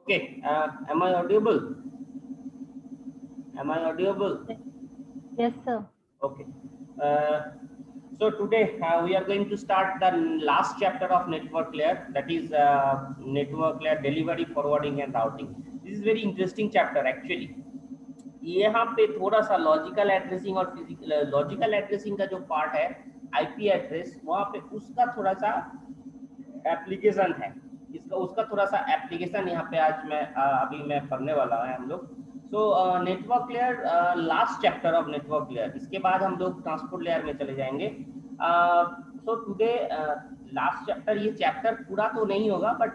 Okay, am I audible? Am I audible? Yes, sir. Okay. Uh, so today we are going to start the last chapter of network layer, that is network layer delivery, forwarding and routing. This is very interesting chapter actually. यहाँ पे थोड़ा सा logical addressing और physical logical addressing का जो part है IP address, वहाँ पे उसका थोड़ा सा एप्लीकेशन है, इसका उसका थोड़ा सा एप्लीकेशन यहाँ पे आज मैं अभी मैं पढ़ने वाला है हम लोग। So network layer last chapter of network layer, इसके बाद हम लोग ट्रांसपोर्ट लेयर में चले जाएंगे। सो टुडे लास्ट चैप्टर, ये चैप्टर पूरा तो नहीं होगा but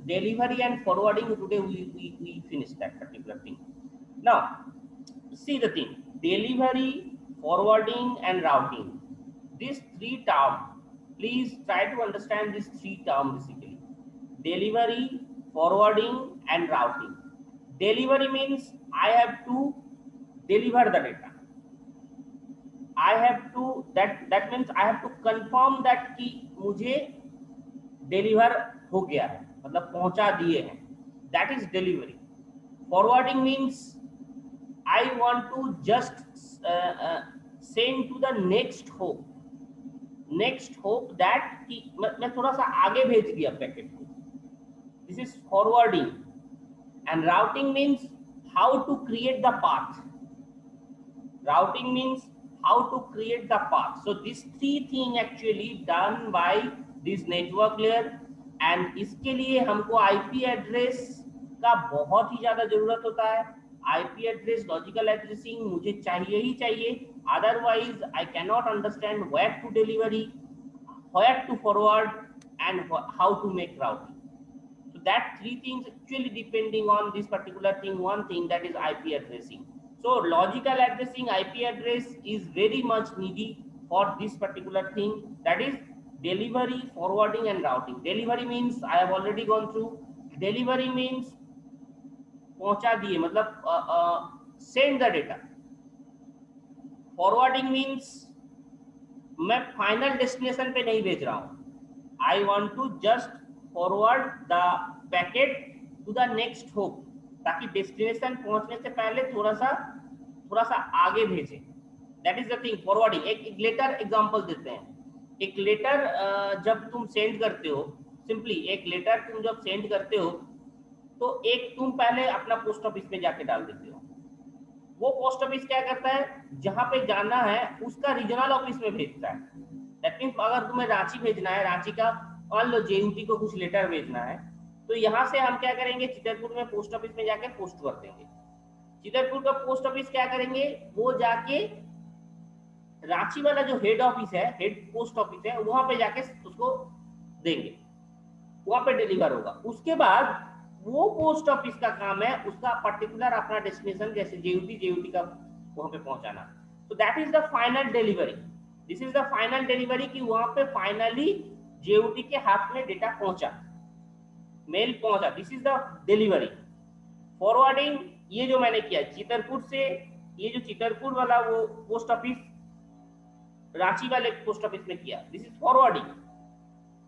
delivery and forwarding today we finish that particular thing. Now see the thing, delivery, forwarding and routing, these three terms, please try to understand these three terms basically: delivery, forwarding and routing. Delivery means I have to deliver the data, I have to that means I have to confirm that कि मुझे deliver हो गया है, मतलब पहुंचा दिए हैं, that is delivery. Forwarding means I want to just send to the next hope that कि मैं थोड़ा सा आगे भेज दिया पैकेट को, this is forwarding. And routing means how to create the path. Routing means how to create the path. So these three things actually done by this network layer, and इसके लिए हमको आईपी एड्रेस का बहुत ही ज्यादा जरूरत होता है। IP address logical addressing मुझे चाहिए ही चाहिए, otherwise I cannot understand where to delivery, where to forward and how to make routing. So that three things actually depending on this particular thing, one thing that is IP addressing. So logical addressing IP address is very much needy for this particular thing, that is delivery, forwarding and routing. Delivery means I have already gone through. Delivery means पहुंचा दिए, मतलब send the data. Forwarding means मैं final destination पे नहीं भेज रहा हूं, I want to just forward the packet to the next hop, ताकि डेस्टिनेशन पहुंचने से पहले थोड़ा सा आगे भेजे। That is the thing forwarding. एक लेटर एग्जांपल देते हैं। एक लेटर जब तुम सेंड करते हो, सिंपली एक लेटर तुम जब सेंड करते हो तो एक तुम पहले अपना पोस्ट ऑफिस में जाके डाल देते हो, वो पोस्ट ऑफिस क्या करता है, जहां पे जाना है उसका रीजनल ऑफिस में भेजता है। दैट मींस अगर तुम्हें रांची भेजना है, रांची का मान लो जेयूटी को कुछ लेटर भेजना है, तो यहाँ से हम क्या करेंगे, चितरपुर में पोस्ट ऑफिस में जाके पोस्ट कर देंगे। चितरपुर का पोस्ट ऑफिस क्या करेंगे, वो जाके रांची वाला जो हेड ऑफिस है, हेड पोस्ट ऑफिस है, वहां पे जाके उसको देंगे, वहां पे डिलीवर होगा। उसके बाद वो पोस्ट ऑफिस का काम है उसका पर्टिकुलर अपना डेस्टिनेशन, जैसे जेयूटी का वहां पे पहुंचाना। तो that is the final delivery, this is the final delivery, कि वहां पे फाइनली जेयूटी के हाथ में डेटा पहुंचा, मेल पहुंचा, this is the delivery. Forwarding, ये जो मैंने किया चितरपुर से, ये जो चितरपुर वाला वो पोस्ट ऑफिस रांची वाले पोस्ट ऑफिस में किया, this is forwarding.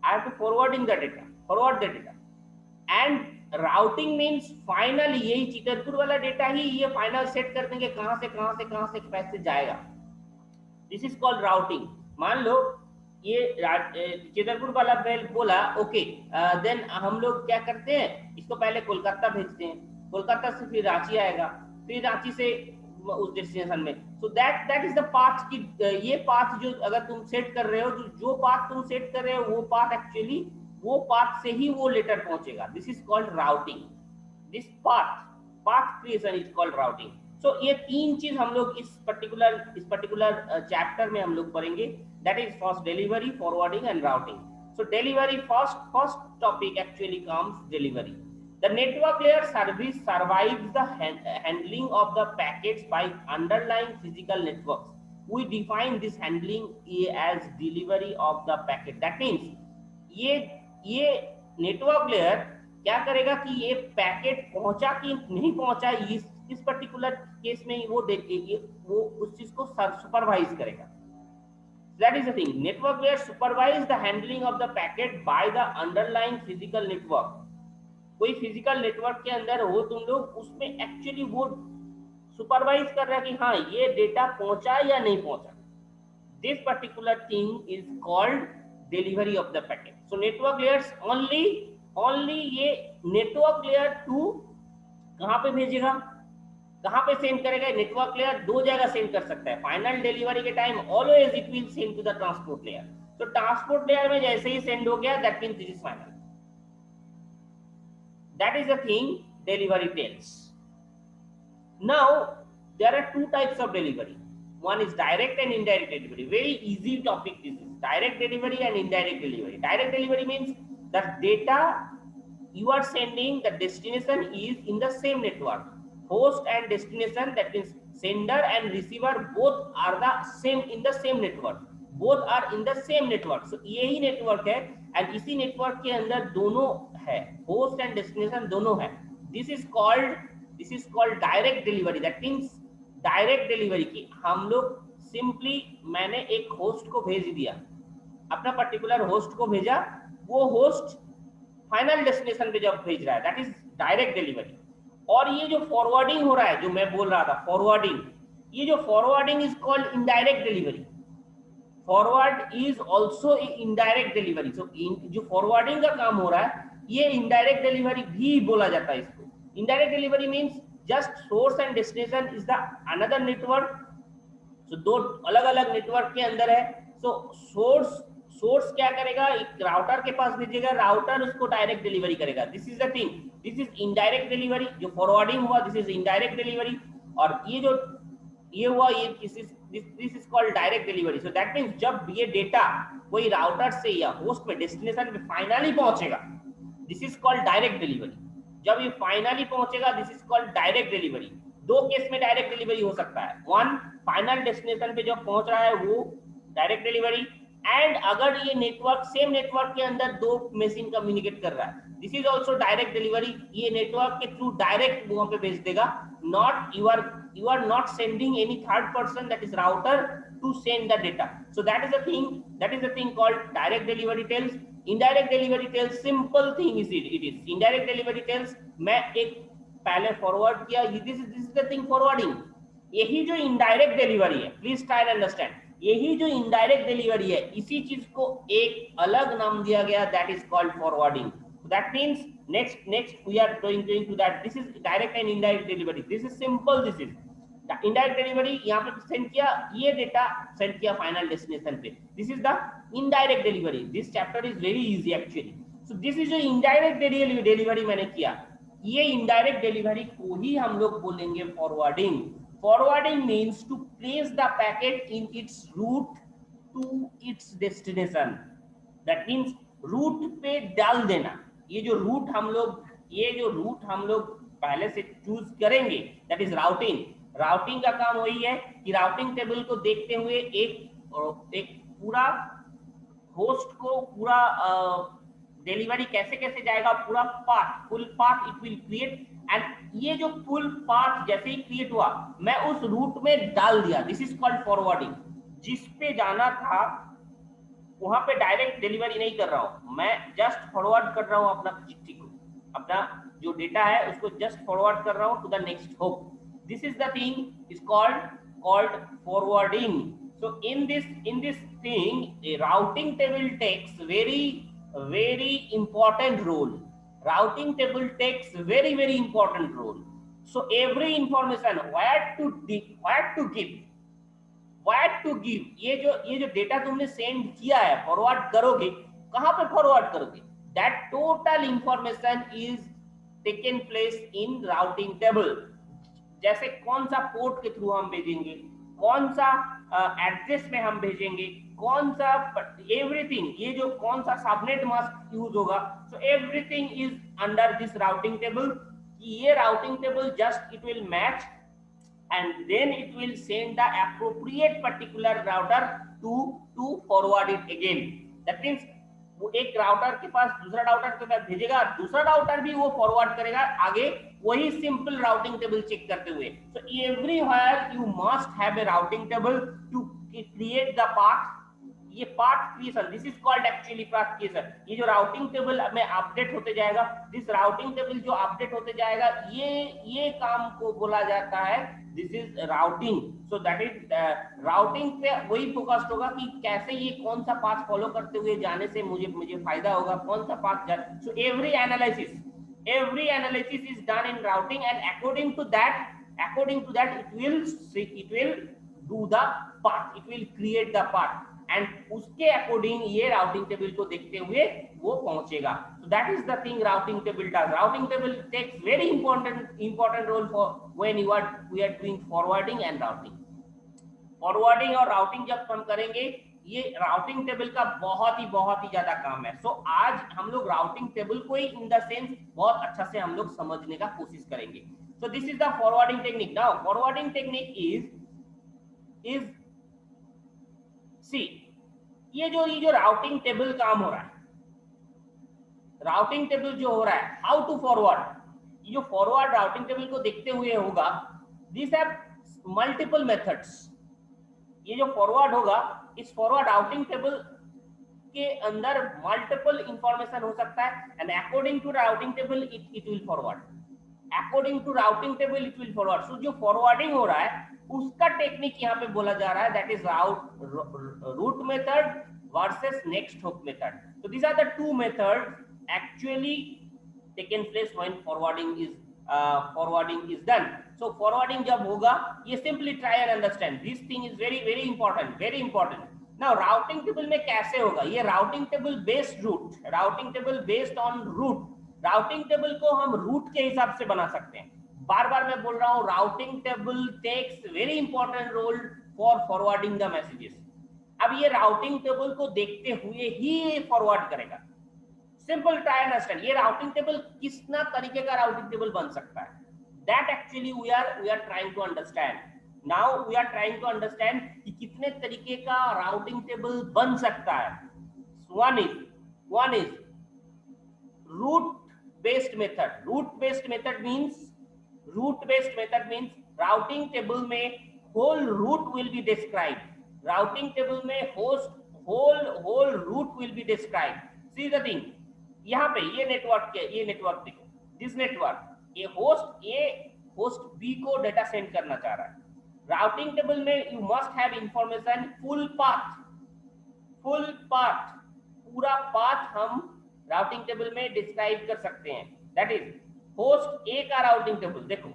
I have to forwarding the data, forward the data. And routing means finally यही चितरपुर वाला डेटा ही ये फाइनल सेट कर देंगे कहां से कैसे जाएगा, दिस इज कॉल्ड राउटिंग। मान लो ये चितरपुर वाला मेल बोला ओके, देन हम लोग क्या करते हैं, इसको पहले कोलकाता भेजते हैं, कोलकाता से फिर रांची आएगा, फिर रांची से उस डेस्टिनेशन में। सो दैट इज द पाथ की, ये पाथ जो अगर तुम सेट कर रहे हो, जो पाथ तुम सेट कर रहे हो वो पाथ एक्चुअली वो पाथ से ही वो लेटर पहुंचेगा, this is called routing. This path creation is called routing. So ये तीन चीज हम लोग इस पर्टिकुलर चैप्टर में हम लोग पढ़ेंगे, that is first delivery, forwarding and routing. So delivery, first topic actually comes delivery. The network layer service survives the handling of the packets by underlying physical networks. We define this handling as delivery of the packet. That means ये network layer क्या करेगा कि ये packet पहुंचा कि नहीं पहुंचा, इस पर्टिकुलर केस में वो उस चीज को सुपरवाइज करेगा। That is the thing. Network layer supervise the handling of the packet by the underlying physical network. कोई फिजिकल नेटवर्क के अंदर हो तुम लोग, उसमें एक्चुअली वो सुपरवाइज कर रहा है कि हाँ ये डेटा पहुंचा या नहीं पहुंचा. This particular thing is called delivery of the packet. So network layers only ये network layer 2 कहाँ पे भेजेगा, कहाँ पे सेंड करेगा. नेटवर्क लेयर दो जगह सेंड कर सकता है. फाइनल डिलीवरी के time always it will send to the transport layer. तो ट्रांसपोर्ट लेयर में जैसे ही सेंड हो गया, that means this is final. That is the thing delivery tells. Now there are two types of delivery. One is direct and indirect delivery. Very easy topic this is. Direct delivery and indirect delivery. Direct delivery means the data you are sending, the destination is in the same network. Host and destination, that means sender and receiver, both are the same in the same network. Both are in the same network. So यही network है and इसी network के अंदर दोनों है, host and destination दोनों है. This is called direct delivery. That means direct delivery की हम लोग सिंपली, मैंने एक होस्ट को भेज दिया, अपना पर्टिकुलर होस्ट को भेजा, वो होस्ट फाइनल डेस्टिनेशन पे जब भेज रहा है, दैट इज डायरेक्ट डिलीवरी. और ये जो फॉरवर्डिंग हो रहा है, जो मैं बोल रहा था फॉरवर्डिंग, ये जो forwarding is called indirect delivery. Forward is also indirect delivery. So जो फॉरवर्डिंग का काम हो रहा है, ये इनडायरेक्ट डिलीवरी भी बोला जाता है इसको. Indirect delivery means just source and destination is the another network. So दो अलग अलग नेटवर्क के अंदर है. So सोर्स क्या करेगा, एक राउटर के पास भेजेगा, राउटर उसको डायरेक्ट डिलीवरी करेगा. This is the thing, this is indirect delivery. जो फॉरवर्डिंग हुआ, दिस इज इनडायरेक्ट डिलीवरी. और ये जो ये हुआ, ये this is called direct delivery. So that means जब ये डेटा कोई राउटर से या होस्ट पे डेस्टिनेशन पे फाइनली पहुंचेगा, this is called direct delivery. जब ये फाइनली पहुंचेगा, this is called direct delivery. दो केस में डायरेक्ट डिलीवरी हो सकता है. वन, फाइनल डेस्टिनेशन पे जब पहुंच रहा है वो डायरेक्ट डिलीवरी. एंड अगर ये नेटवर्क, सेम नेटवर्क के अंदर दो मशीन कम्युनिकेट कर रहा है, this is also direct delivery. ये नेटवर्क के थ्रू डायरेक्ट वहां पे भेज देगा. Not you are not sending any third person, that is router, to send the data. So that is the thing called direct delivery tells. Indirect delivery tells, simple thing is it is. Indirect delivery tells, मैं एक पहले forward किया, this is the thing forwarding. यही जो indirect delivery है, please try and understand, यही जो indirect delivery है, इसी चीज को एक अलग नाम दिया गया, that is called forwarding. That means next we are going to that. This is direct and indirect delivery. This is simple. This is the indirect delivery. यहाँ पे सेंड किया, ये डेटा सेंड किया फाइनल डेस्टिनेशन पे. This is the indirect delivery. This chapter is very easy actually. So this is जो indirect delivery मैंने किया, ये indirect delivery को ही हम लोग बोलेंगे forwarding. Forwarding means to place the packet in its route to its destination. That means route पे डाल देना. ये जो रूट हम लोग पहले से चूज करेंगे, दैट इज राउटिंग. राउटिंग का काम वही है कि राउटिंग टेबल को देखते हुए एक पूरा होस्ट को पूरा डिलीवरी कैसे कैसे जाएगा, पूरा path, full path it will create. And ये जो फुल पाथ जैसे ही क्रिएट हुआ, मैं उस रूट में डाल दिया. This is called forwarding. जिस पे जाना था वहां पे डायरेक्ट डिलीवरी नहीं कर रहा हूं, मैं जस्ट फॉरवर्ड कर रहा हूं अपना चिट्ठी को, अपना जो डेटा है उसको जस्ट फॉरवर्ड कर रहा हूं to the next hop. This is the thing is called forwarding. So in this thing a routing table takes very important role. Routing table takes very important role. So every information where to give, ये जो data तुमने send किया है, forward करोगे, कहां पे forward करोगे, that total information is taken place in routing table. जैसे कौन सा पोर्ट के थ्रू हम भेजेंगे, कौन सा एड्रेस में हम भेजेंगे, कौन सा एवरीथिंग, ये जो कौन सा सबनेट मास्क यूज होगा, so everything is under this routing table. ये routing table just it will match and then it will send the appropriate particular router to forward it again. That means वो एक router के पास दूसरा router के पास भेजेगा, दूसरा router भी वो फॉरवर्ड करेगा आगे, वही सिंपल राउटिंग टेबल चेक करते हुए. So everywhere you must have a routing table to create the path. ये path creation, this is called actually path creation. ये जो राउटिंग टेबल में अपडेट होते जाएगा, दिस राउटिंग टेबल जो अपडेट होते जाएगा, ये काम को बोला जाता है, this is routing. So that is routing पे वही फोकस्ड होगा कि कैसे ये कौन सा पाथ फॉलो करते हुए जाने से मुझे फायदा होगा, कौन सा path. So every analysis is done in routing, and according to that it will do the path, it will create the path, and उसके अकॉर्डिंग ये राउटिंग टेबल को देखते हुए वो पहुंचेगा। so that is the thing routing table does. Routing table takes very important role for when we are doing forwarding and routing। Forwarding और routing जब हम करेंगे, ये राउटिंग टेबल का बहुत ही ज्यादा काम है। सो आज हम लोग राउटिंग टेबल को ही इन द सेंस बहुत अच्छा से हम लोग समझने का कोशिश करेंगे। So this is the forwarding technique. Now forwarding technique is see, ये जो राउटिंग टेबल काम हो रहा है, राउटिंग टेबल जो हो रहा है, हाउ टू फॉरवर्ड, ये जो फॉरवर्ड राउटिंग टेबल को देखते हुए होगा, दिस हैव मल्टीपल मेथड्स। ये जो फॉरवर्ड होगा, इस फॉरवर्ड राउटिंग टेबल के अंदर मल्टीपल इंफॉर्मेशन हो सकता है, and according to routing table it will forward, according to routing table it will forward. So जो फॉरवर्डिंग हो रहा है उसका टेक्निक यहाँ पे बोला जा रहा है, that is route method versus next hop method. so these are the two methods actually taken place when forwarding is done। so forwarding जब होगा, ये simply try and understand, this thing is very important। now routing table में कैसे होगा, ये routing table based route, routing table based on route, routing table को हम route के हिसाब से बना सकते हैं। बार बार मैं बोल रहा हूँ, routing table takes very important role for forwarding the messages। अब ये राउटिंग टेबल को देखते हुए ही फॉरवर्ड करेगा। सिंपल ट्राई एंड अंडरस्टैंड, ये राउटिंग टेबल कितना तरीके का राउटिंग टेबल बन सकता है, that actually we are trying to understand. Now we are trying to understand कि कितने तरीके का राउटिंग टेबल बन सकता है। One is route based method. Route based method means routing table में whole route will be described. Routing table में whole route will be described. See the thing, यहाँ पे ये नेटवर्क देखो, दिस नेटवर्क, ये होस्ट बी को data send करना चाह रहा है। राउटिंग टेबल में you must have information full path, पूरा पाथ हम राउटिंग टेबल में डिस्क्राइब कर सकते हैं। दैट इज होस्ट ए का राउटिंग टेबल, देखो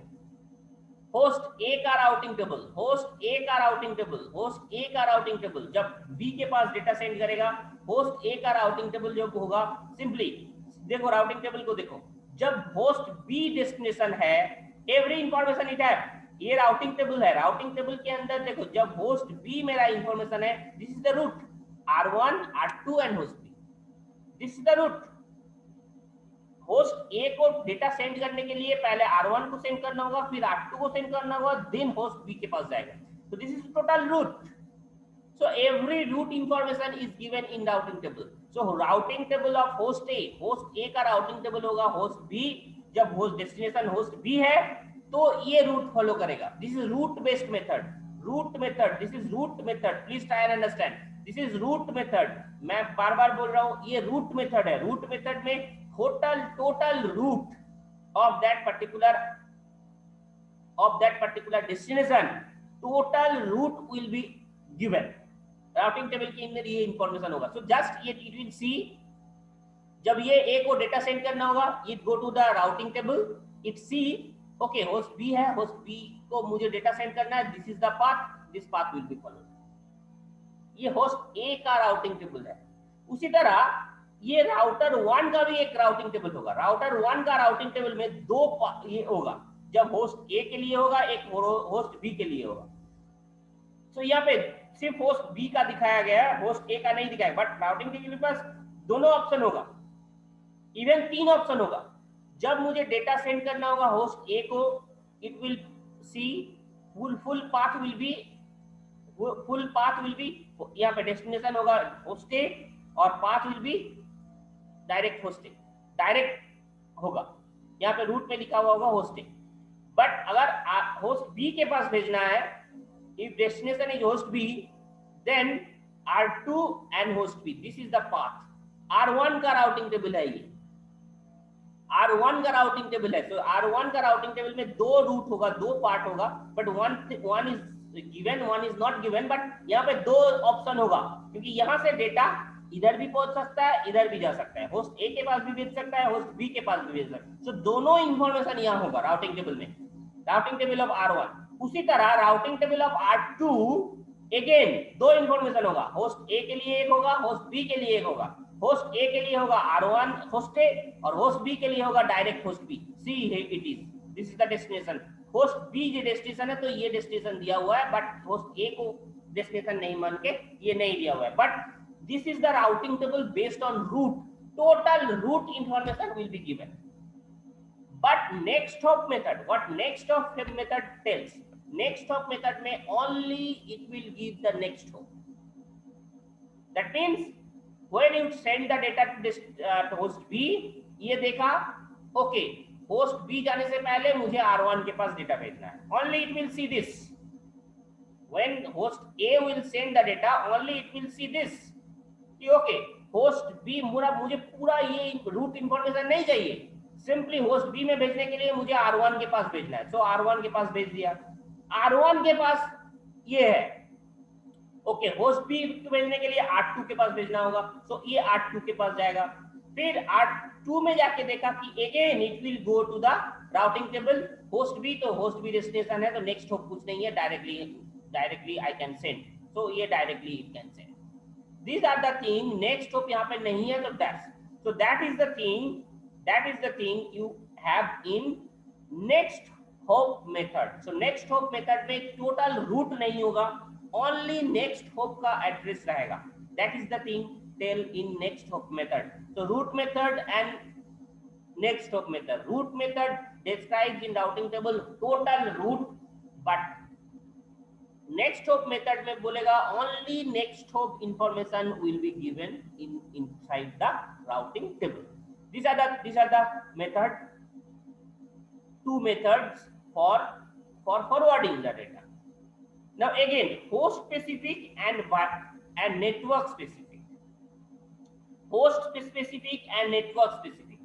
होस्ट ए का राउटिंग टेबल जब बी के पास डेटा सेंड करेगा, होस्ट ए का राउटिंग टेबल जो होगा, सिंपली देखो राउटिंग टेबल को देखो, जब होस्ट बी डेस्टिनेशन है, एवरी इंफॉर्मेशन इट है, ये राउटिंग टेबल है। राउटिंग टेबल के अंदर देखो, जब होस्ट बी मेरा इंफॉर्मेशन है, this is the route R1 R2 and host B, this is the route. Host A को डेटा सेंड करने के लिए पहले R1 को सेंड करना होगा, फिर R2 को सेंड करना होगा, देन होस्ट बी के पास जाएगा। so this is total route। so every route information is given in routing table। so routing table of host A का routing table होगा host B, जब होस्ट डेस्टिनेशन होस्ट B है तो ये route follow करेगा। This is route based method, this is route method, please try and understand, this is route method. मैं बार बार बोल रहा हूँ, ये रूट मेथड है। रूट मेथड में total route of that particular destination, total route will be given। Routing table के अंदर ये इंफॉर्मेशन होगा। सो जस्ट ये इट विल सी, जब ये ए को डेटा सेंड करना होगा, it go to the routing table, it see okay host B है, होस्ट बी को मुझे डेटा सेंड करना है, this is the path, this path will be followed. ये होस्ट ए का राउटिंग टेबल है। उसी तरह ये राउटर 1 का भी एक राउटिंग टेबल होगा। राउटर 1 का राउटिंग टेबल में दो ये होगा, जब होस्ट ए के लिए होगा, एक होस्ट बी के लिए होगा। तो यहाँ पे सिर्फ होस्ट बी का दिखाया गया है, होस्ट ए का नहीं दिखाया, बट राउटिंग टेबल के पास दोनों ऑप्शन होगा, इवन 3 ऑप्शन होगा। जब मुझे डेटा सेंड करना होगा होस्ट ए को, it will see full path will be यहाँ पे डेस्टिनेशन होगा होस्ट ए, और path will be direct host A, direct होगा, यहाँ पे रूट में लिखा हुआ होगा होस्ट ए। बट अगर होस्ट बी के पास भेजना है, if destination is host B, then R2 and host B, this is the path. R1 का राउटिंग टेबल है ये, R1 का राउटिंग टेबल है। तो R1 का राउटिंग टेबल में दो रूट होगा, दो पार्ट होगा, but one is given, one is not given, but यहाँ पे दो ऑप्शन होगा, क्योंकि यहाँ से डेटा इधर भी पहुंच सकता है, इधर भी जा सकता है, होस्ट ए के पास भी भेज सकता है, होस्ट बी के पास भी भेज सकता है। तो दोनों इंफॉर्मेशन यहाँ होगा राउटिंग टेबल में, राउटिंग टेबल ऑफ R1। उसी तरह routing table of R2 again दो इंफॉर्मेशन होगा, होस्ट ए के लिए एक होगा, होस्ट बी के लिए एक होगा। होस्ट ए के लिए होगा R1 होस्ट ए, और होस्ट बी के लिए होगा direct host B. See it is, this is the destination. Host B ये डेस्टिनेशन है, तो ये डेस्टिनेशन दिया हुआ है, बट होस्ट ए को डेस्टिनेशन नहीं मान के ये नहीं दिया हुआ है। But this is the routing table based on route, total route information will be given. But next hop method, what next hop method tells? Next hop method में only it will give the next hop. That means when you send the data to this host B, ये देखा, okay, host B जाने से पहले मुझे R1 के पास data भेजना है. Only it will see this. When host A will send the data, only it will see this. Okay, host B मुझे पूरा ये रूट इंफॉर्मेशन नहीं चाहिए, सिंपली होस्ट बी में भेजने के लिए मुझे R1 के पास भेजना है, तो R1 के पास भेज दिया। R1 के पास ये है, ओके, होस्ट बी को भेजने के लिए R2 के पास भेजना होगा, तो ये R2 के पास जाएगा। फिर R2 में जाके देखा कि again it will go to the routing table host B, तो होस्ट बी डेस्टिनेशन है, तो नेक्स्ट होप कुछ नहीं है, डायरेक्टली आई कैन सेंड, तो ये directly it can send. These are the thing, next hop यहाँ पे नहीं है, तो that is the thing, that is the thing you have in next hop method. So next hop method में total root नहीं होगा, only next hop का address रहेगा, that is the thing tell in next hop method. So root method and next hop method, root method describes in routing table total root, but next hop method में बोलेगा only next hop information will be given inside the routing table. these are the method, two methods for forwarding the data. Now again, host specific and network specific, host specific and network specific,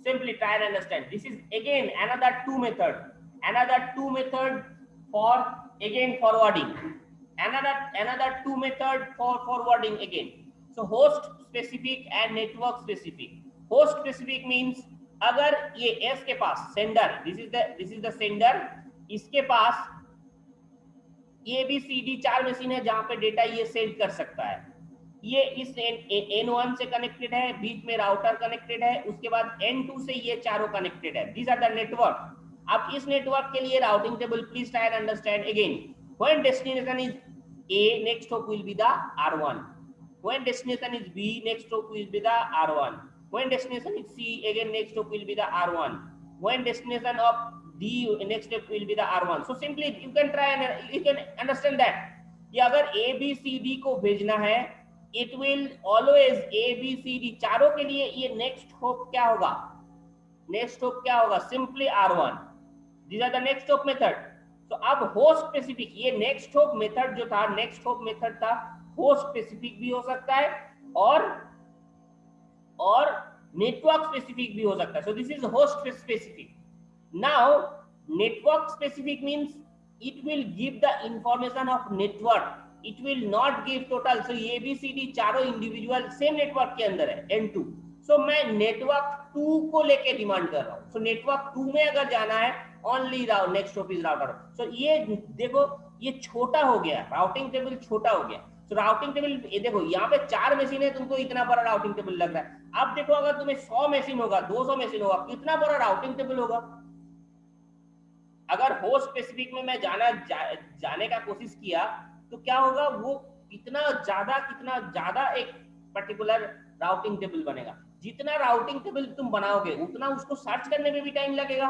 simply try and understand. This is again another two method for again forwarding, another two method for forwarding again. So host specific and network specific. Host specific means अगर ये S के पास sender, this is the sender, इसके पास ABCD 4 machine है जहां पे data ये send कर सकता है, ये इस N1 से कनेक्टेड है, बीच में राउटर कनेक्टेड है, उसके बाद N2 से ये चारों कनेक्टेड है। These are the network. अब इस नेटवर्क के लिए routing table please try and understand again. When destination is A, next hop will be the R1. When destination is B, next hop will be the R1. When destination is C, again next hop will be the R1. When destination of D, next step will be the R1. So simply you can try and you can understand that कि अगर A, B, C, D को भेजना है, it will always A, B, C, D चारों के लिए ये next hop क्या होगा, next hop क्या होगा, simply R1. These are the next hop method. तो अब host specific, ये next hop method जो था, next hop method था, host specific भी हो सकता है और network specific भी हो सकता है. So this is host specific. Now network specific means it will give the information of network. It will not give total. So A, B, C, D चारों individual same network के अंदर है, N2. So मैं network 2 को लेके demand कर रहा हूँ. So network 2 में अगर जाना है, only next hop is router. So ये देखो, ये छोटा हो गया, राउटिंग टेबल छोटा हो गया. So राउटिंग टेबल ये देखो, यहाँ पे 4 मशीन है, तुमको इतना बड़ा राउटिंग टेबल लग रहा है. अब देखो अगर तुम्हें 100 मशीन होगा, 200 मशीन होगा, कितना बड़ा राउटिंग टेबल होगा. अगर होस्ट स्पेसिफिक में मैं जाने का कोशिश किया तो क्या होगा, वो कितना ज्यादा एक पर्टिकुलर राउटिंग टेबल बनेगा. जितना राउटिंग टेबल तुम बनाओगे उतना उसको सर्च करने में भी टाइम लगेगा.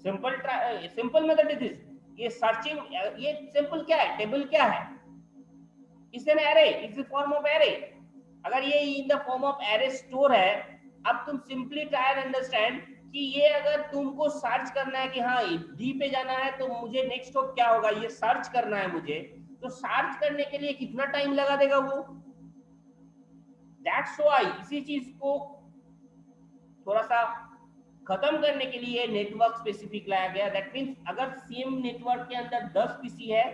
Simple method is this. ये सर्चिंग, ये सिंपल क्या है, टेबल क्या है, it's an array, it's the form of array. अगर ये in the form of array store है, अब तुम सिंपली ट्राई एंड अंडरस्टैंड कि ये अगर तुमको सर्च करना है कि हाँ डी पे जाना है तो मुझे नेक्स्ट हॉप क्या होगा, ये सर्च करना है मुझे, तो सर्च करने के लिए कितना टाइम लगा देगा वो। दैट्स व्हाई इसी चीज को थोड़ा सा खत्म करने के लिए नेटवर्क स्पेसिफिक लाया गया। दैट मींस अगर सेम नेटवर्क के अंदर 10 पीसी है,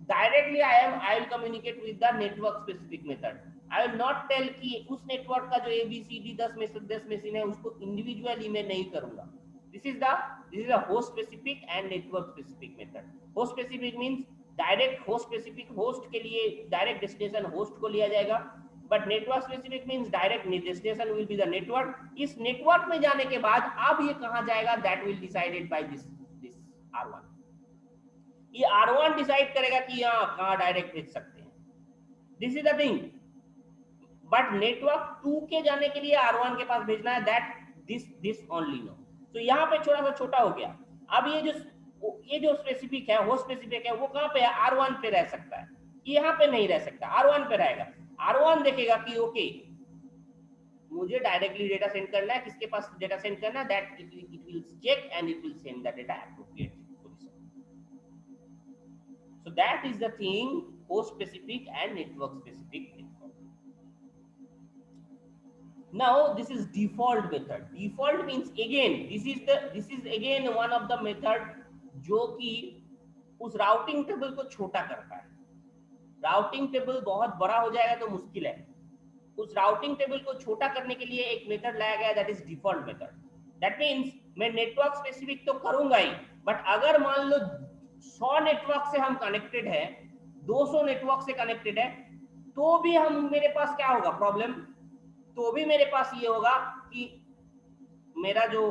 directly I will communicate with the network specific method. I will not tell कि उस नेटवर्क का जो ABCD 10 मशीन है उसको इंडिविजुअली मैं नहीं करूंगा। This is the host specific and network specific method. Host specific means direct host specific, host के लिए डायरेक्ट डेस्टिनेशन होस्ट को लिया जाएगा, but network specific means direct destination will be the network. इस नेटवर्क में जाने के बाद अब ये कहां जाएगा, that will decided by this R1। ये R1 डिसाइड करेगा कि यहां कहां डायरेक्ट भेज सकते हैं। This is the thing. But network 2 के जाने के लिए R1 के पास भेजना है, दैट दिस ओनली नो। तो यहाँ पे थोड़ा सा छोटा हो गया। अब ये जो स्पेसिफिक है, होस्ट स्पेसिफिक है, वो कहां पे है, R1 पे रह सकता है, यहाँ पे नहीं रह सकता, R1 पे रहेगा। R1 देखेगा कि ओके मुझे डायरेक्टली डेटा सेंड करना है, किसके पास डेटा सेंड करना है, that it will check and it will send the data appropriate position. So that is the thing, host specific and network specific. Now this is default method. Default means again this is again one of the method जो कि उस routing table को छोटा करता है। Routing table बहुत बड़ा हो जाएगा तो मुश्किल है। उस राउटिंग टेबल को छोटा करने के लिए एक मेथड लाया गया, that is default method. That means मैं नेटवर्क स्पेसिफिक तो करूंगा ही, बट अगर मान लो 100 नेटवर्क से हम कनेक्टेड है, 200 नेटवर्क से कनेक्टेड है, तो भी मेरे पास क्या होगा प्रॉब्लम, तो भी मेरे पास ये होगा कि मेरा जो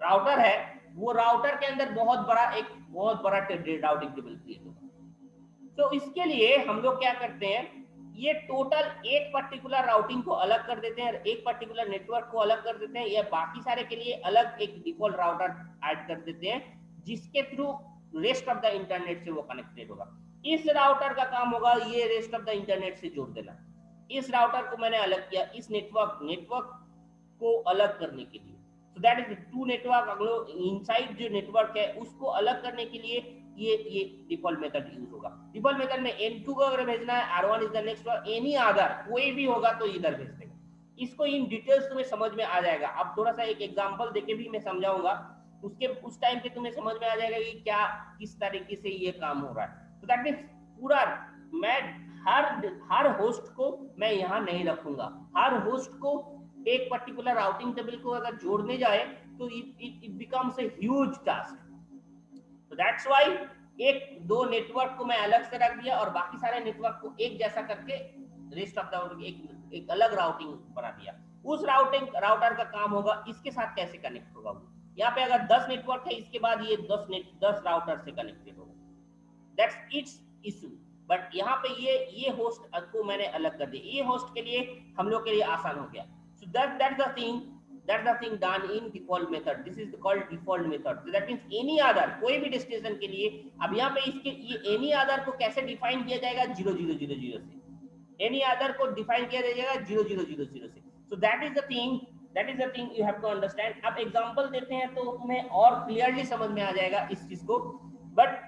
राउटर है, वो राउटर के अंदर बहुत बड़ा राउटिंग टेबल क्रिएट होगा। तो इसके लिए हम लोग क्या करते हैं, ये टोटल एक पर्टिकुलर राउटिंग को अलग कर देते हैं, एक पर्टिकुलर नेटवर्क को अलग कर देते हैं, या बाकी सारे के लिए अलग एक डिफॉल्ट राउटर ऐड कर देते हैं, जिसके through rest of the internet से वो कनेक्टेड होगा। इस राउटर का काम होगा ये रेस्ट ऑफ द इंटरनेट से जोड़ देना। इस राउटर को मैंने अलग किया इस नेटवर्क को अलग करने के लिए। So that is to network, inside जो नेटवर्क है उसको अलग करने के लिए ये डिफॉल्ट मेथड यूज होगा। डिफॉल्ट मेथड में N2 को अगर भेजना है, R1 is the next one, any other कोई भी होगा तो इधर भेज देगा। इसको इन डिटेल्स तुम्हें समझ में आ जाएगा। अब थोड़ा सा एक एग्जांपल देके भी मैं समझाऊंगा, उस टाइम पे तुम्हें समझ में आ जाएगा कि क्या किस तरीके से ये काम हो रहा है। तो दैट मींस पूरा मैं हर होस्ट को मैं यहाँ नहीं रखूंगा। हर होस्ट को एक पर्टिकुलर राउटिंग टेबल को अगर जोड़ने जाए तो it becomes a huge task. तो दैट्स व्हाई दो नेटवर्क को मैं अलग से रख दिया और बाकी सारे नेटवर्क को एक जैसा करके रेस्ट ऑफ द एक अलग राउटिंग बना दिया। उस राउटर का काम होगा इसके साथ कैसे कनेक्ट होगा। यहाँ पे अगर 10 नेटवर्क है, इसके बाद ये 10 राउटर से कनेक्टेड होगा, दैट्स इट्स इशू। बट यहाँ पे ये होस्ट को मैंने अलग कर दिया, ये होस्ट के लिए हम लोग के लिए आसान हो गया। सो that's the thing done in default method. This is called default method. So that means any other, कोई भी डेस्टिनेशन के लिए। अब यहाँ पे इसके ये any other को कैसे डिफाइन किया जाएगा, 0000 से। any other को डिफाइन किया जाएगा 0000 से। So that is the thing you have to understand. अब एग्जांपल देते हैं तो तुम्हें और क्लियरली समझ में आ जाएगा इस चीज को। But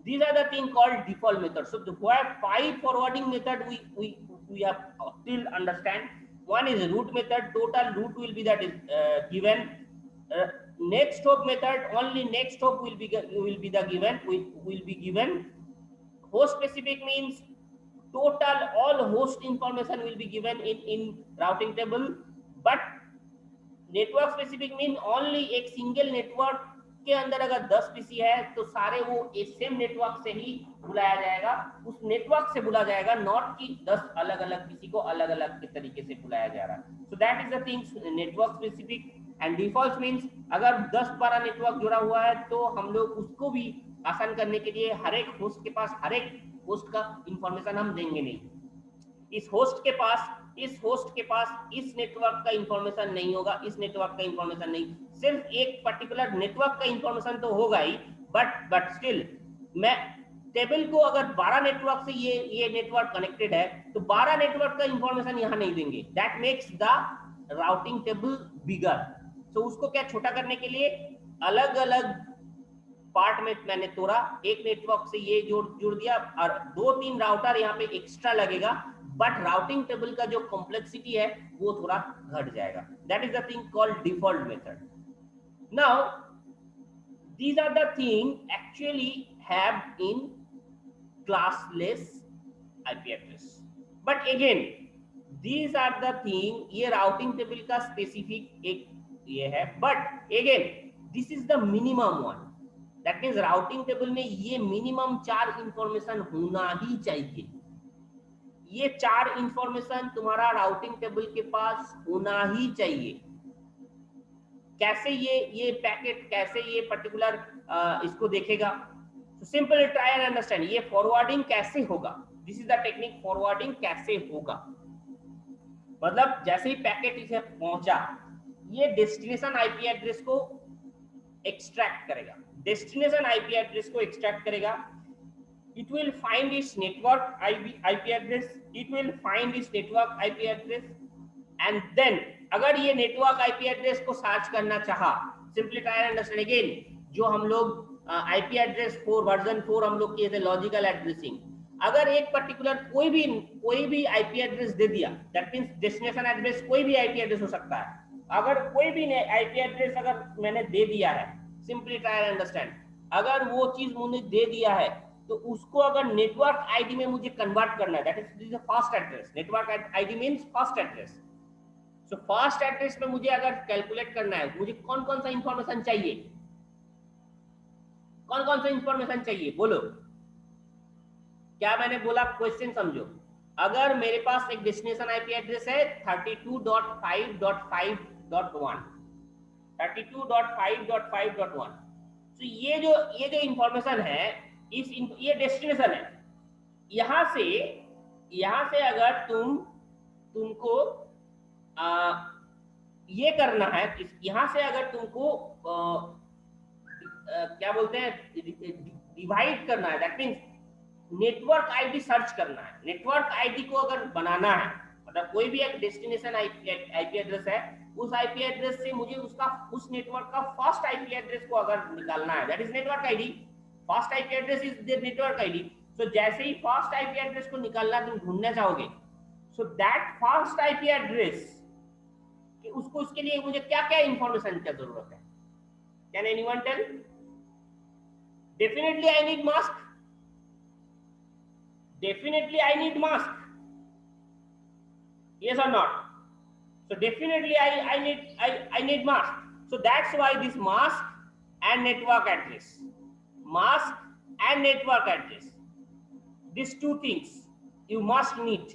these are the thing called default method. So the 5 forwarding method we have still understand. One is root method, total root will be that is given. Next hop method, only next hop will be given. Host specific means total all host information will be given in routing table. But network specific mean only एक single network के अंदर अगर 10 PC है तो सारे वो same network से ही बुलाया जाएगा, उस नेटवर्क से बुलाया जाएगा, नॉट कि 10 अलग अलग पीसी को अलग अलग के तरीके से बुलाया जा रहा है। सो that is the thing network specific. And default means अगर 10-12 नेटवर्क जुड़ा हुआ है तो हम लोग उसको भी आसान करने के लिए हर एक होस्ट के पास हर एक होस्ट का इंफॉर्मेशन हम देंगे नहीं। इस होस्ट के पास इस नेटवर्क का इंफॉर्मेशन नहीं होगा, इस नेटवर्क का इंफॉर्मेशन नहीं, सिर्फ एक पर्टिकुलर नेटवर्क का इंफॉर्मेशन तो होगा ही, बट स्टिल मैं टेबल को अगर 12 नेटवर्क से ये नेटवर्क कनेक्टेड है तो 12 नेटवर्क का इंफॉर्मेशन यहाँ नहीं देंगे। That makes the routing table bigger. So उसको क्या छोटा करने के लिए अलग अलग पार्ट में मैंने तोड़ा, एक नेटवर्क से ये जुड़ दिया और 2-3 राउटर यहाँ पे एक्स्ट्रा लगेगा, बट राउटिंग टेबल का जो कॉम्प्लेक्सिटी है वो थोड़ा घट जाएगा. That is the thing called default method. Now these are the thing actually have in classless IP address. But again these are the thing, ये राउटिंग टेबल का स्पेसिफिक एक ये है, but again this is the minimum one. That means routing table में ये minimum 4 information होना ही चाहिए. ये 4 इंफॉर्मेशन तुम्हारा राउटिंग टेबल के पास होना ही चाहिए. कैसे ये पैकेट कैसे ये पर्टिकुलर इसको देखेगा? तो सिंपल ट्राई एंड अंडरस्टैंड. ये फॉरवर्डिंग कैसे होगा? This is the technique. Forwarding कैसे होगा मतलब जैसे ही पैकेट इसे पहुंचा, ये डेस्टिनेशन आईपी एड्रेस को एक्सट्रैक्ट करेगा. डेस्टिनेशन आईपी एड्रेस को एक्सट्रैक्ट करेगा. It will find its network IP address. It will find its network IP address, and then अगर ये नेटवर्क आईपी एड्रेस को सर्च करना चाहा, simply try and understand again. जो हम लोग आईपी एड्रेस 4 वर्जन 4 हम लोग किए थे लॉजिकल एड्रेसिंग. अगर एक पर्टिकुलर कोई भी आईपी एड्रेस दे दिया, दैट मींस डेस्टिनेशन एड्रेस कोई भी आईपी एड्रेस हो सकता है. अगर कोई भी आईपी एड्रेस अगर मैंने दे दिया है, सिंपली ट्राई एंड अंडरस्टैंड, अगर वो चीज मुझे दे दिया है तो उसको अगर नेटवर्क आईडी में मुझे कन्वर्ट करना है, that is fast address. Network ID means fast address. So fast address में मुझे अगर कैलकुलेट करना है, मुझे कौन कौन सा इंफॉर्मेशन चाहिए? कौन कौन सा इंफॉर्मेशन चाहिए बोलो? क्या मैंने बोला क्वेश्चन समझो. अगर मेरे पास एक डेस्टिनेशन आईपी एड्रेस है 32.5.5.1, 32.5.5.1. तो ये जो इंफॉर्मेशन है, ये डेस्टिनेशन है. यहां से अगर तुमको ये करना है, यहां से अगर तुमको क्या बोलते हैं डिवाइड करना है, that means network ID search करना है. नेटवर्क आईडी को अगर बनाना है, मतलब कोई भी एक डेस्टिनेशन आईपी एड्रेस है, उस आईपी एड्रेस से मुझे उस नेटवर्क का फास्ट आईपी एड्रेस को अगर निकालना है, that is network ID. First IP address is the network ID. So जैसे ही फास्ट आईपी एड्रेस को निकालना तुम ढूंढना चाहोगे, so that fast IP address उसको उसके लिए मुझे क्या क्या इंफॉर्मेशन की जरूरत है? Can anyone tell? Definitely I need mask. Definitely I need mask. Yes or not? So definitely I need mask. So that's why this mask and network address. Mask and network address. These two things you must need.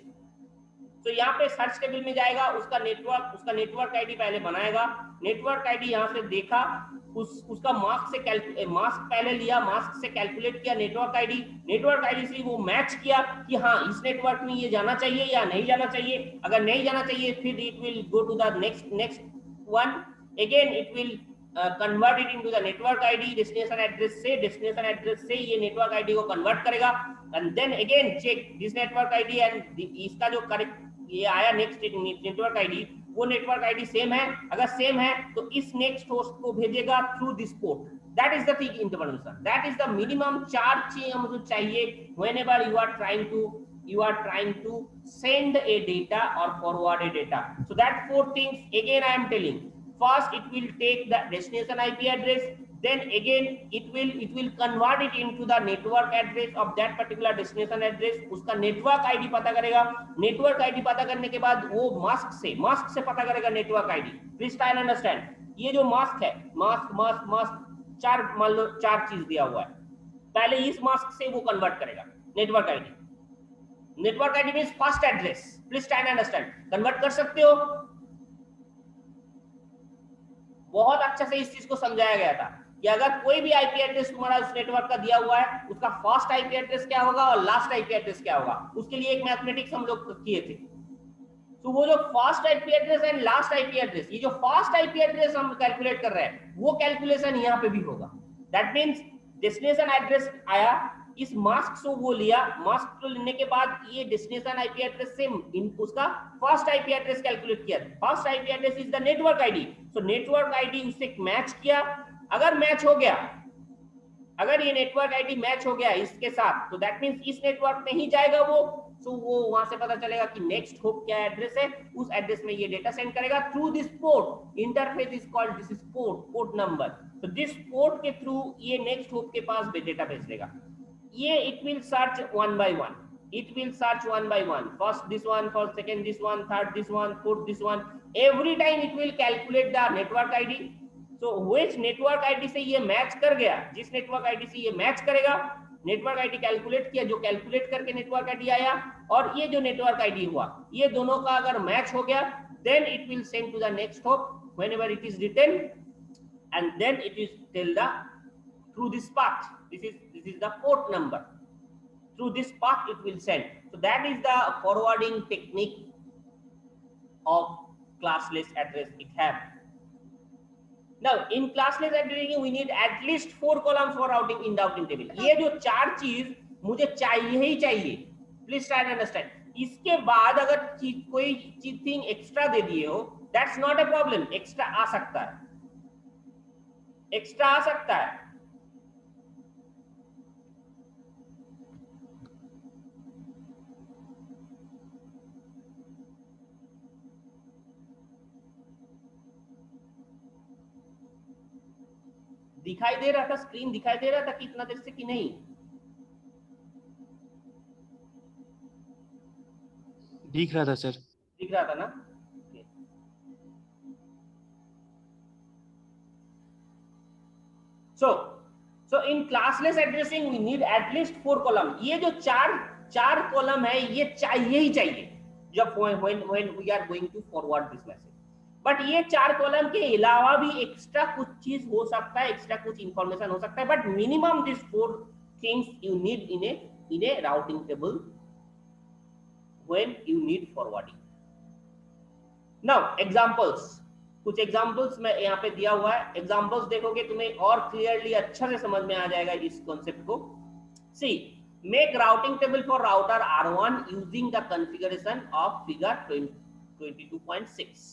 तो यहाँ पे search table में जाएगा, उसका network ID पहले बनाएगा. Network ID यहाँ से देखा, उसका मास्क पहले लिया, मास्क से कैलकुलेट किया नेटवर्क आईडी से वो मैच किया कि हाँ इस नेटवर्क में ये जाना चाहिए या नहीं जाना चाहिए. अगर नहीं जाना चाहिए फिर it will go to the next one. Again it will convert it into the network ID. Destination address से ये नेटवर्क आईडी को कन्वर्ट करेगा, and then again check this network ID and इसका जो करेक्ट ये आया नेक्स्ट नेटवर्क आईडी, वो network ID same है. अगर सेम है तो इस नेक्स्ट होस्ट को भेजेगा through this port. That is the thing information. That is the minimum 4 चीज हमको चाहिए whenever you are trying to send a data or forward a data. So that 4 things again I am telling. First it will take the destination IP address, then again it will convert it into the network address of that particular destination address. उसका network ID पता करेगा. Network ID पता करने के बाद वो mask से पता करेगा network ID. Please try and understand. ये जो मास्क है, मास्क 4 मान लो 4 चीज दिया हुआ है. पहले इस मास्क से वो कन्वर्ट करेगा network ID. Network ID means fast address. Please try and understand. Convert कर सकते हो. बहुत अच्छा से इस चीज को समझाया गया था कि अगर कोई भी आईपी एड्रेस तुम्हारा उस नेटवर्क का दिया हुआ है, उसका फर्स्ट आईपी एड्रेस क्या होगा और लास्ट आईपी एड्रेस क्या होगा, उसके लिए एक मैथमेटिक्स हम लोग किए थे. तो वो जो first IP address and last IP address, ये जो फर्स्ट आईपी एड्रेस हम कैलकुलेट कर रहे हैं, वो कैलकुलेशन यहाँ पे भी होगा. दैट मींस डेस्टिनेशन एड्रेस आया, इस मास्क से वो लिया, मास्क को लेने के बाद ये डेस्टिनेशन आईपी एड्रेस से उसका फर्स्ट आईपी एड्रेस कैलकुलेट किया. First IP address is the network ID. So network ID उससे मैच किया. अगर मैच हो गया अगर ये नेटवर्क आईडी मैच हो गया इसके साथ, तो दैट मींस इस नेटवर्क में ही जाएगा वो, सो वो वहां से पता चलेगा कि नेक्स्ट होप क्या एड्रेस है, उस एड्रेस में ये डेटा सेंड करेगा through this port. Interface is called this is port number. तो दिस पोर्ट के थ्रू ये नेक्स्ट होप के पास डेटा भेज देगा। ये it will search one by one, it will search one by one, first this one, first second this one, third this one, fourth this one, every time it will calculate the network id। so which network id से ये match कर गया, जिस network ID से ये match करेगा, network ID calculate किया, जो कैलकुलेट करके नेटवर्क आईडी आया और ये जो नेटवर्क आईडी हुआ, ये दोनों का अगर मैच हो गया, then it will send to the next hop whenever it is written, and then it is tell the through this path, this is the port number, through this path it will send। so that is the forwarding technique of classless address it have। now in classless addressing we need at least 4 columns for routing in routing table। ये जो 4 चीज मुझे चाहिए ही चाहिए, please try to understand. इसके बाद अगर कोई चीज थिंग एक्स्ट्रा दे दिए हो, that's not a problem, extra आ सकता है, एक्स्ट्रा आ सकता है। दिखाई दे रहा था, स्क्रीन दिखाई दे रहा था कि इतना देर से कि नहीं? दिख रहा था सर। दिख रहा था ना? so in classless addressing we need at least 4 column। ये जो चार कॉलम है ये चाहिए ही चाहिए जब when we are going to forward this message। But ये 4 कॉलम के अलावा भी एक्स्ट्रा कुछ चीज हो सकता है, एक्स्ट्रा कुछ इंफॉर्मेशन हो सकता है, but minimum this 4 things you need in a routing table when you need forwarding। now examples, कुछ एग्जांपल्स में यहाँ पे दिया हुआ है, एग्जांपल्स देखोगे तुम्हें और क्लियरली अच्छा से समझ में आ जाएगा इस कॉन्सेप्ट को। See make routing table for router R1 using the configuration of figure 22.6।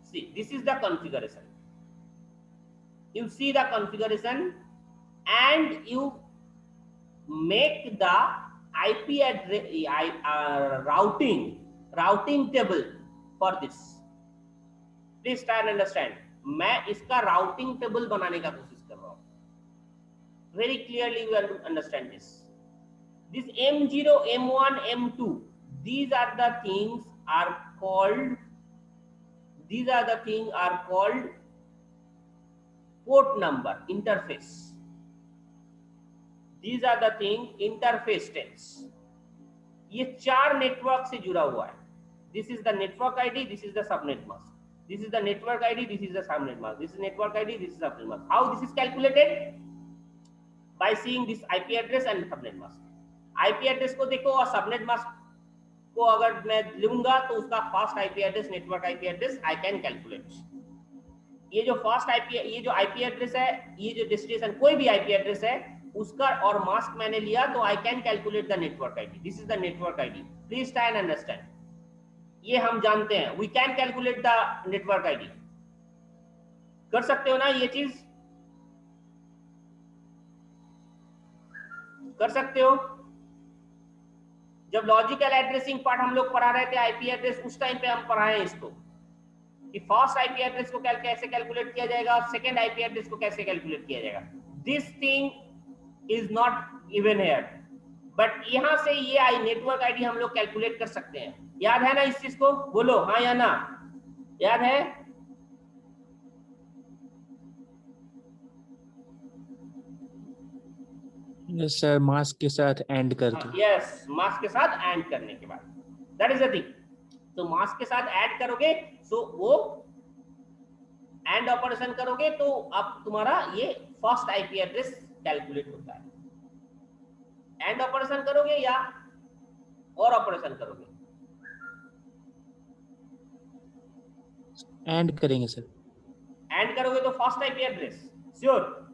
see this is the configuration, you see the configuration and you make the IP address routing table for this। please try and understand, मैं इसका routing table बनाने का कोशिश कर रहा हूँ। very clearly you have to understand this M0 M1 M2 these are the things are called port number interface, these are the thing interface states। ये 4 network से जुड़ा हुआ है। this is the network ID, this is the subnet mask, this is the network ID, this is the subnet mask, this is network ID, this is subnet mask। how this is calculated? by seeing this IP address and subnet mask। IP address को देखो और subnet mask को अगर मैं लूंगा तो उसका fast IP address, network IP address I can calculate. ये जो फास्ट IP, ये जो IP एड्रेस है, ये जो डेस्टिनेशन कोई भी IP एड्रेस है उसका और मास्क मैंने लिया तो I can calculate the network ID। This is the network ID, please try and understand. ये हम जानते हैं, we can calculate the network ID। कर सकते हो ना ये चीज? कर सकते हो? जब लॉजिकल एड्रेसिंग पार्ट हम लोग पढ़ा रहे थे आईपी एड्रेस, उस टाइम पे हम पढ़ाए इसको कि फर्स्ट आईपी एड्रेस को कैसे कैलकुलेट किया जाएगा और सेकंड आईपी एड्रेस को कैसे कैलकुलेट किया जाएगा। This thing is not given here, but यहां से ये आई नेटवर्क आईडी हम लोग कैलकुलेट कर सकते हैं। याद है ना इस चीज को? बोलो हाँ या ना, याद है? यस सर, मास्क के साथ एंड करके। यस, मास्क के साथ एंड करने के बाद, दैट इज द थिंग। तो मास्क के साथ ऐड करोगे, सो वो एंड ऑपरेशन करोगे तो अब तुम्हारा ये फर्स्ट आईपी एड्रेस कैलकुलेट होता है। एंड ऑपरेशन करोगे या और ऑपरेशन करोगे? एंड करेंगे सर। एंड करोगे तो फर्स्ट आईपी एड्रेस श्योर।